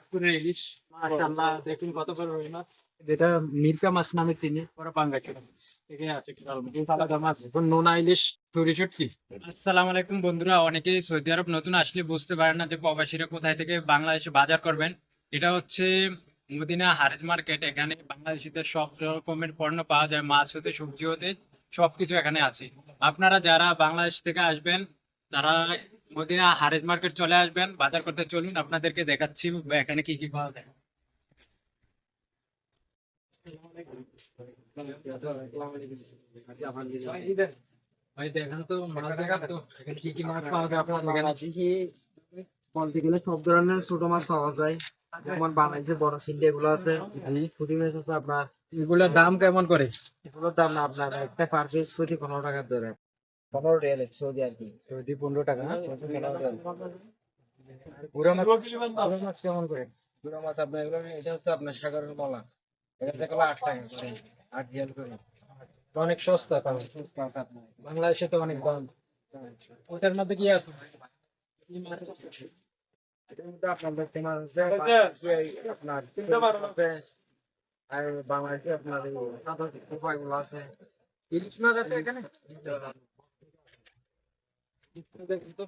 চাঁদপুরের ইলিশ মাশাআল্লাহ দেখুন কত বড় রুই মাছ, যেটা মিরকা মাছ নামে চিনি, বড় পাঙ্গাস মাছ থেকে আছে আলাদা মাছ এখন নোনা ইলিশ ছুরি শুটকি। আসসালামু আলাইকুম বন্ধুরা, অনেকেই সৌদি আরব নতুন আসলে বুঝতে পারেন না যে প্রবাসীরা কোথায় থেকে বাংলাদেশে বাজার করবেন। এটা হচ্ছে মদিনা হারেজ মার্কেট। এখানে বাংলাদেশিদের সব রকমের পণ্য পাওয়া যায়, মাছ হতে সবজি হতে সবকিছু এখানে আছে। আপনারা যারা বাংলাদেশ থেকে আসবেন তারা মদিনা হারেজ মার্কেট চলে আসবেন, বাজার করতে চলুন, আপনাদেরকে দেখাচ্ছি এখানে কি কি পাওয়া যায়। ভাই দেখেন তো মাছ, দেখেন তো এখানে কি কি মাছ পাওয়া যায় আপনার এখানে। বলতে গেলে সব ধরনের ছোট মাছ পাওয়া যায়, যেমন বাংলাদেশের বড় সিল্লি এগুলো আছে, পুঁটি মাছ আছে আপনার। এগুলোর দাম কেমন করে? এগুলোর দাম না আপনার একটা পার পিস প্রতি 15 টাকা ধরে, 15 রিয়াল সৌদি আর কি। সৌদি 15 টাকা না? 15 রিয়াল। গুড়া মাছ, গুড়া মাছ কেমন করে? গুঁড়ো মাছ আপনার এগুলো, এটা হচ্ছে আপনার সাগরের মলা, এটা দেখলো 8 টাকা করে, 8 রিয়াল করে। অনেক সস্তা তাহলে। সস্তা আছে আপনার। বাংলাদেশে তো অনেক দাম। ওটার মধ্যে কি আছে? কি মাছ আছে? এটার মধ্যে আপনার দেখতে মাছ আছে, আপনার আছে, আর বাংলাদেশে আপনার এই সাদা উপায়গুলো আছে। ইলিশ মাছ আছে এখানে? দেখুন তো,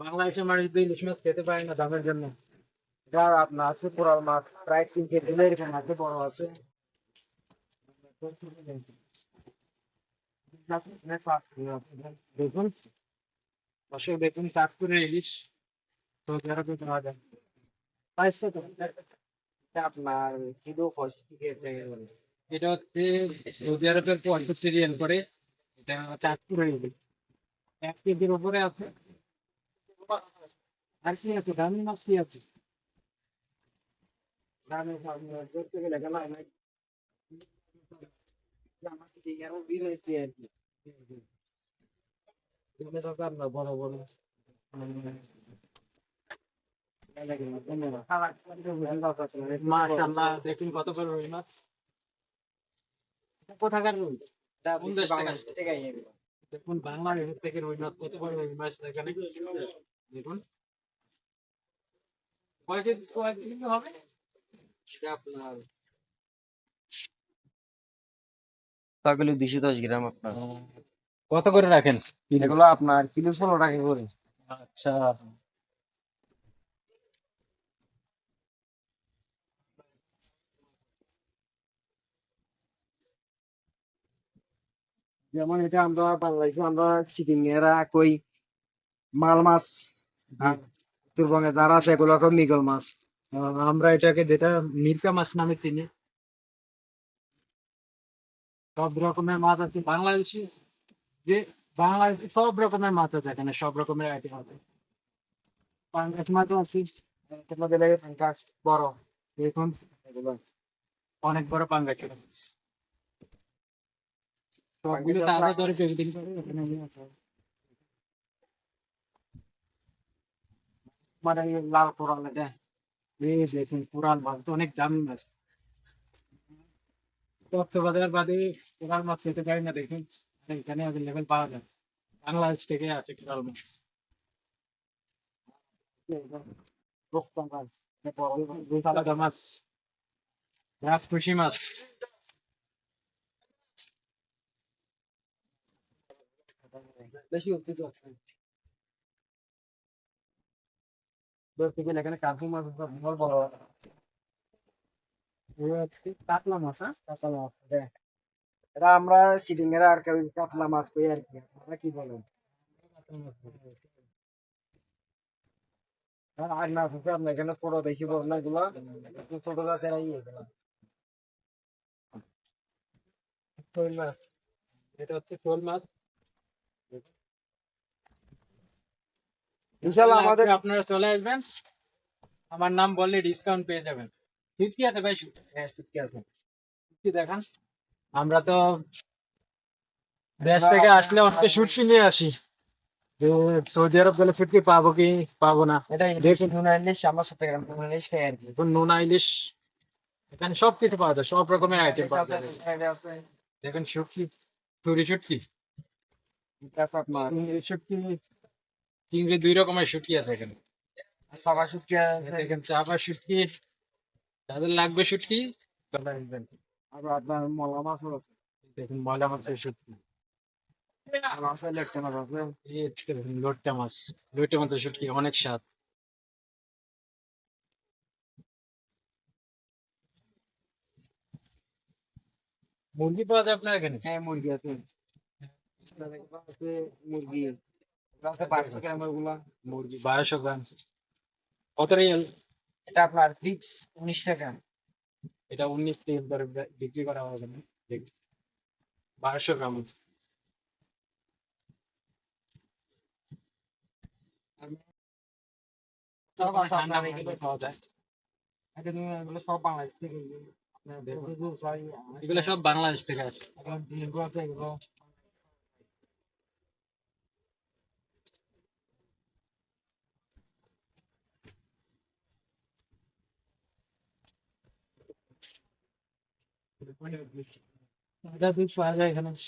বাংলাদেশের মানুষ তো ইলিশ মাছ খেতে পারে না দামের জন্য। এটা আপনার আছে কোরাল মাছ, প্রায় 3 কেজি এরকম আছে, বড় আছে। দেখুন দর্শক, দেখুন চাঁদপুরের ইলিশ সৌদি আরবে পাওয়া যায়। প্রাইস কত? এটা আপনার কিলো 65 টাকা করে। এটা হচ্ছে সৌদি আরবের 75 রিয়াল করে। এটা চাঁদপুরের ইলিশ 1 কেজির উপরে আছে। আর কি আছে, দামি মাছ কি আছে? দামে আপনার ধরতে গেলে গেল অনেক, আমার থেকে আরো বিবেচি আর কি। বিবেচ আছে আপনার বড় বড়। মাশাআল্লাহ দেখুন কত বড় রুই মাছ। কোথাকার রুই? এটা কোন বেশি দেশ থেকে বাংলাদেশ আসছে? থেকে এগুলো। দেখুন বাংলাদেশ থেকে রুই মাছ, কত বড় রুই মাছ এখানে। দেখুন কয় কেজি হবে? এটা আপনার পাগলি 210 গ্রাম আপনার। কত করে রাখেন? এগুলো আপনার কিলো 16 টাকা করে। আচ্ছা, যেমন এটা আমরা বাংলাদেশে আমরা চিকেন এরা কই মাল মাছ, আর উত্তরবঙ্গে যারা আছে এগুলো কই মৃগেল মাছ। আমরা এটাকে যেটা মিরকা মাছ নামে চিনি। সব রকমের মাছ আছে বাংলাদেশি, যে বাংলাদেশে সব রকমের মাছ আছে এখানে, সব রকমের আইটেম আছে। পাঙ্গাস মাছও আছে। এর মধ্যে লাগে পাঙ্গাস বড় দেখুন এগুলো। অনেক বড় পাঙ্গাস মাছ, পাঙ্গাস সবগুলো তাজা ধরে বিক্রি করে এখানে নিয়ে আসা হয়। মানে এই লাল কোরাল এটা। এই দেখুন কোরাল মাছ তো অনেক দামি মাছ। কক্সবাজার বাদে কোরাল মাছ খেতে পারি না, দেখুন এখানে অ্যাভেলেবেল পাওয়া যায়। বাংলাদেশ থেকে আছে কোরাল মাছ। রূপচন্দা, এরপর আলাদা মাছ, রাজপুষি মাছ। বেশি উঠতেছে আছে। ধরতে গেলে এখানে কার্পু মাছ আছে, বড় বড়। এই হচ্ছে কাতলা মাছ, হ্যাঁ? কাতলা মাছ এটা, এটা আমরা সিটিং এর আর কি কাতলা মাছ কই আর কি, আপনারা কি বলেন? কাতলা মাছ বলে। আর আর মাছ আছে আপনার এখানে ছোট, বেশি বড় না এগুলা, একটু ছোট জাতের এগুলা শোল মাছ। এটা হচ্ছে শোল মাছ। ইনশাল্লাহ আমাদের লাগবে আপনারা চলে আসবেন, আমার নাম বললে ডিসকাউন্ট পেয়ে যাবেন। ফিফটি আছে ভাই, ঠিক আছে। ফিফটি দেখান। আমরা তো দেশ থেকে আসলে অনেকে শুটকি নিয়ে আসি, যে সৌদি আরব গেলে শুটকি পাবো কি পাবো না। এটা ইলিশ, দেখুন টুনা ইলিশ, আমরা 70 গ্রাম টুনা ইলিশ খাই আর কি। দেখুন নোনা ইলিশ, এখানে সব কিছু পাওয়া যায়, সব রকমের আইটেম ইলিশ পাওয়া আছে, যায়। টুনা আছে, দেখুন শুটকি, চুরি শুটকি, এটা আছে আপনার চিংড়ি শুটকি, চিংড়ি 2 রকমের শুটকি আছে এখানে। সাবা শুটকি দেখেন চাপা শুটকি, যাদের লাগবে শুটকি তারা আসবেন। আর আপনার মলা মাছও আছে। দেখুন ময়লা মাছের শুটকি, মলা মাছ লেট্টা মাছ আছে। এই দেখুন লোট্টা মাছ, লোট্টা মাছের শুটকি অনেক স্বাদ। মুরগি পাওয়া যায় আপনার এখানে? হ্যাঁ মুরগি আছে। আপনার এগুলো আছে মুরগি। এগুলো আছে 500 গ্রামের গুলা। মুরগি 1200 গ্রাম, কত রিয়াল? এটা আপনার ফিক্স 19 টাকা। এটা 19 দরে বিক্রি করা হবে না, 1200 গ্রাম। সব আছে ঠান্ডা আপনার পানিতে এগুলো। খাওয়া যায়। এগুলো সব বাংলাদেশ থেকে এগুলো। আপনার দেখুন, এগুলো সবাই এগুলো সব বাংলাদেশ থেকে আসে। এখন এগুলো আছে এগুলো। এটা দুধ পাওয়া যায় এখানে।